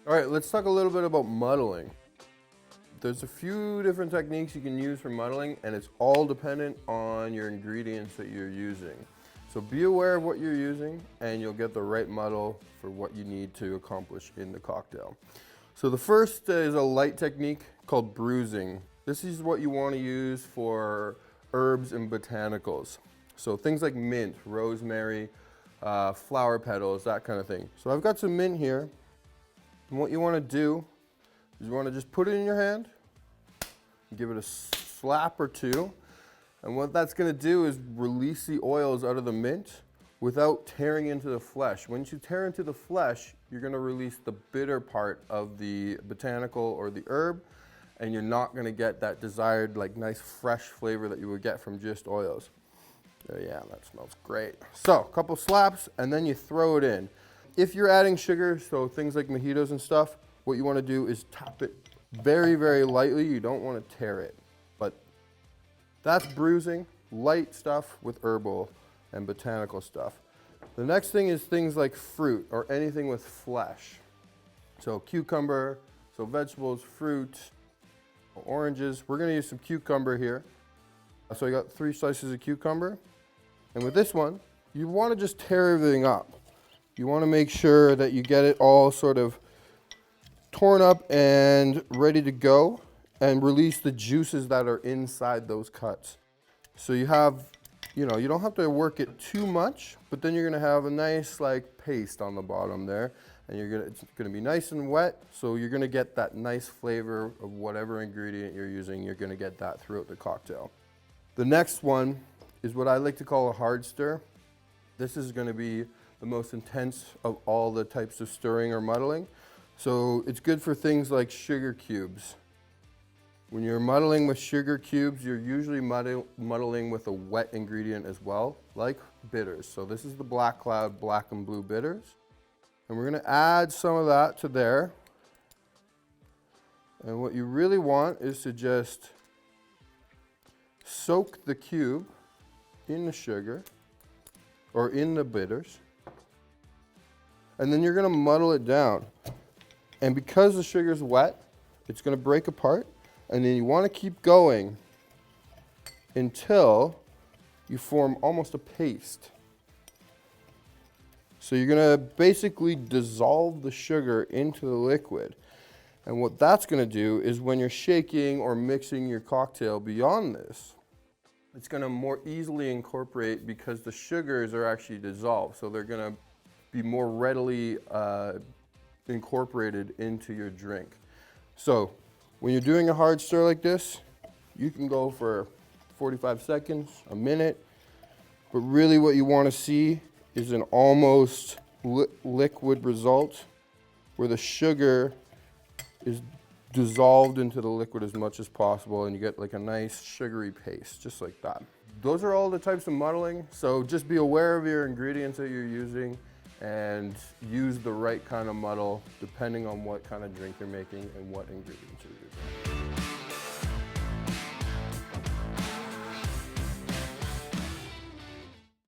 All right, let's talk a little bit about muddling. There's a few different techniques you can use for muddling, and it's all dependent on your ingredients that you're using. So be aware of what you're using, and you'll get the right muddle for what you need to accomplish in the cocktail. So the first is a light technique called bruising. This is what you want to use for herbs and botanicals. So things like mint, rosemary, flower petals, that kind of thing. So I've got some mint here, and what you want to do is you want to just put it in your hand, give it a slap or two, and what that's going to do is release the oils out of the mint without tearing into the flesh. Once you tear into the flesh, you're going to release the bitter part of the botanical or the herb, and you're not going to get that desired like nice fresh flavor that you would get from just oils. Yeah, that smells great. So a couple slaps, and then you throw it in. If you're adding sugar, so things like mojitos and stuff, what you want to do is tap it very, very lightly. You don't want to tear it. But that's bruising, light stuff with herbal and botanical stuff. The next thing is things like fruit or anything with flesh. So cucumber, so vegetables, fruit, oranges. We're going to use some cucumber here. So I got 3 slices of cucumber. And with this one, you want to just tear everything up. You want to make sure that you get it all sort of torn up and ready to go, and release the juices that are inside those cuts. So you have, you don't have to work it too much, but then you're going to have a nice like paste on the bottom there, and it's going to be nice and wet, so you're going to get that nice flavor of whatever ingredient you're using. You're going to get that throughout the cocktail. The next one is what I like to call a hard stir. This is going to be the most intense of all the types of stirring or muddling. So it's good for things like sugar cubes. When you're muddling with sugar cubes, you're usually muddling with a wet ingredient as well, like bitters. So this is the Black Cloud Black and Blue bitters. And we're going to add some of that to there. And what you really want is to just soak the cube in the sugar or in the bitters. And then you're going to muddle it down. And because the sugar's wet, it's going to break apart. And then you want to keep going until you form almost a paste. So you're going to basically dissolve the sugar into the liquid. And what that's going to do is when you're shaking or mixing your cocktail beyond this, it's going to more easily incorporate because the sugars are actually dissolved. So they're going to be more readily incorporated into your drink. So when you're doing a hard stir like this, you can go for 45 seconds, a minute, but really what you want to see is an almost liquid result where the sugar is dissolved into the liquid as much as possible, and you get like a nice sugary paste, just like that. Those are all the types of muddling, so just be aware of your ingredients that you're using and use the right kind of muddle depending on what kind of drink you're making and what ingredients you're using.